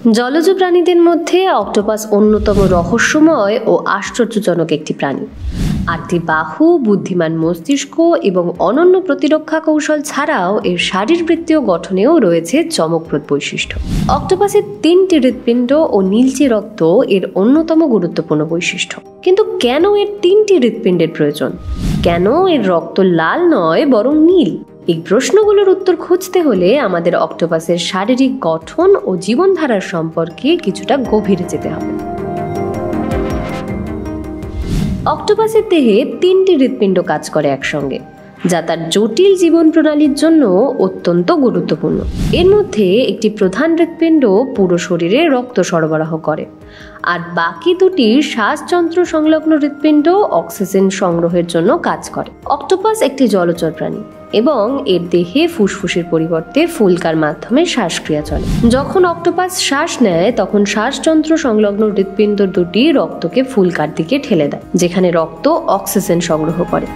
জলজ প্রাণীদের মধ্যে অক্টোপাস অন্যতম রহস্যময় ও আশ্চর্যজনক একটি প্রাণী। 8টি বাহু, বুদ্ধিমান মস্তিষ্ক এবং অনন্য প্রতিরক্ষা কৌশল ছাড়াও এর শারীরবৃত্তীয় গঠনেও রয়েছে চমকপ্রদ বৈশিষ্ট্য। অক্টোপাসের 3টি হৃৎপিণ্ড ও নীলচে রক্ত এর অন্যতম গুরুত্বপূর্ণ বৈশিষ্ট্য। কিন্তু কেন এর 3টি হৃৎপিণ্ডের প্রয়োজন? কেন এর রক্ত লাল নয় বরং নীল? এই প্রশ্নগুলোর উত্তর খুঁজতে হলে আমাদের অক্টোপাসের শারীরিক গঠন ও জীবনধারার সম্পর্কে কিছুটা গভীরে যেতে হবে। অক্টোপাসের দেহে 3টি হৃৎপিণ্ড কাজ করে একসঙ্গে, যা তার জটিল জীবন প্রণালীর জন্য অত্যন্ত গুরুত্বপূর্ণ। এর মধ্যে একটি প্রধান হৃৎপিণ্ড পুরো শরীরে রক্ত সরবরাহ করে, আর বাকি দুটি শ্বাসযন্ত্র সংলগ্ন হৃৎপিণ্ড অক্সিজেন সংগ্রহের জন্য কাজ করে। অক্টোপাস একটি জলচর প্রাণী এবং এর দেহে ফুসফুসের পরিবর্তে ফুলকার মাধ্যমে শ্বাসক্রিয়া চলে। যখন অক্টোপাস শ্বাস নেয় তখন শ্বাসযন্ত্র সংলগ্ন হৃৎপিণ্ড দুটি রক্তকে ফুলকার দিকে ঠেলে দেয়, যেখানে রক্ত অক্সিজেন সংগ্রহ করে।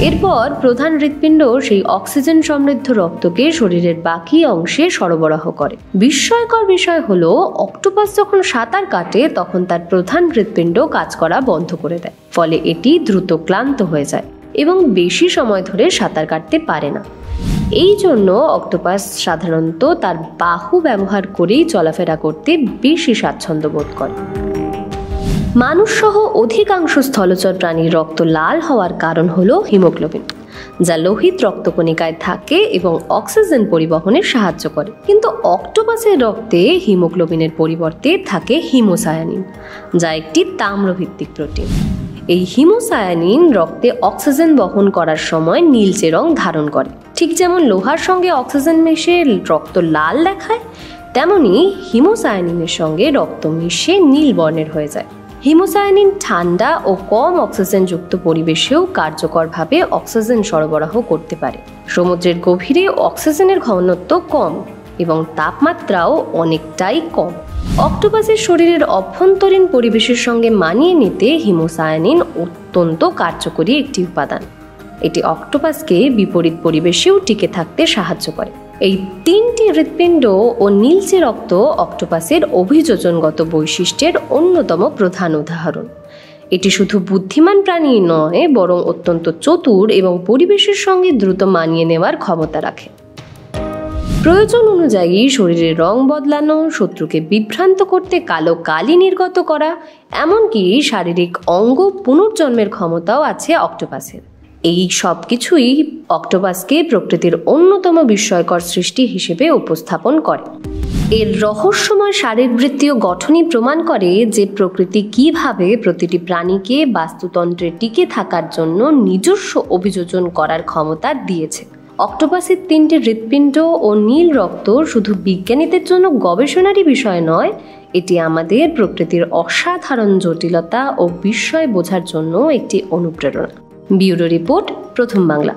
এরপর প্রধান হৃৎপিণ্ড সেই অক্সিজেন সমৃদ্ধ রক্তকে শরীরের বাকি অংশে সরবরাহ করে। বিস্ময়কর বিষয় হলো, অক্টোপাস যখন সাঁতার কাটে তখন তার প্রধান হৃৎপিণ্ড কাজ করা বন্ধ করে দেয়, ফলে এটি দ্রুত ক্লান্ত হয়ে যায় এবং বেশি সময় ধরে সাঁতার কাটতে পারে না। এই জন্য অক্টোপাস সাধারণত তার বাহু ব্যবহার করেই চলাফেরা করতে বেশি স্বাচ্ছন্দ্য বোধ করে। মানুষ সহ অধিকাংশ স্থলচর প্রাণীর রক্ত লাল হওয়ার কারণ হলো হিমোগ্লোবিন, যা লোহিত রক্তকণিকায় থাকে এবং অক্সিজেন পরিবহনে সাহায্য করে। কিন্তু অক্টোপাসের রক্তে হিমোগ্লোবিনের পরিবর্তে থাকে হিমোসায়ানিন, যা একটি তাম্রভিত্তিক প্রোটিন। এই হিমোসায়ানিন রক্তে অক্সিজেন বহন করার সময় নীলচে রং ধারণ করে। ঠিক যেমন লোহার সঙ্গে অক্সিজেন মিশে রক্ত লাল দেখায়, তেমনি হিমোসায়ানিনের সঙ্গে রক্ত মিশে নীল বর্ণের হয়ে যায়। হিমোসায়ানিন ঠান্ডা ও কম অক্সিজেনযুক্ত পরিবেশেও কার্যকরভাবে অক্সিজেন সরবরাহ করতে পারে। সমুদ্রের গভীরে অক্সিজেনের ঘনত্ব কম এবং তাপমাত্রাও অনেকটাই কম। অক্টোপাসের শরীরের অভ্যন্তরীণ পরিবেশের সঙ্গে মানিয়ে নিতে হিমোসায়ানিন অত্যন্ত কার্যকরী একটি উপাদান। এটি অক্টোপাসকে বিপরীত পরিবেশেও টিকে থাকতে সাহায্য করে। এই 3টি হৃৎপিণ্ড ও নীলচে রক্ত অক্টোপাসের অভিযোজনগত বৈশিষ্ট্যের অন্যতম প্রধান উদাহরণ। এটি শুধু বুদ্ধিমান প্রাণী নয়, বরং অত্যন্ত চতুর এবং পরিবেশের সঙ্গে দ্রুত মানিয়ে নেওয়ার ক্ষমতা রাখে। প্রয়োজন অনুযায়ী শরীরের রং বদলানো, শত্রুকে বিভ্রান্ত করতে কালো কালি নির্গত করা, এমনকি শারীরিক অঙ্গ পুনর্জন্মের ক্ষমতাও আছে অক্টোপাসের। এই সব কিছুই অক্টোপাসকে প্রকৃতির অন্যতম বিস্ময়কর সৃষ্টি হিসেবে উপস্থাপন করে। এর রহস্যময় শারীরবৃত্তীয় গঠনই প্রমাণ করে যে প্রকৃতি কিভাবে প্রতিটি প্রাণীকে বাস্তুতন্ত্রে টিকে থাকার জন্য নিজস্ব অভিযোজন করার ক্ষমতা দিয়েছে। অক্টোপাসের 3টি হৃৎপিণ্ড ও নীল রক্ত শুধু বিজ্ঞানীদের জন্য গবেষণারই বিষয় নয়, এটি আমাদের প্রকৃতির অসাধারণ জটিলতা ও বিস্ময় বোঝার জন্য একটি অনুপ্রেরণা। ব্যুরো রিপোর্ট, প্রথম বাংলা।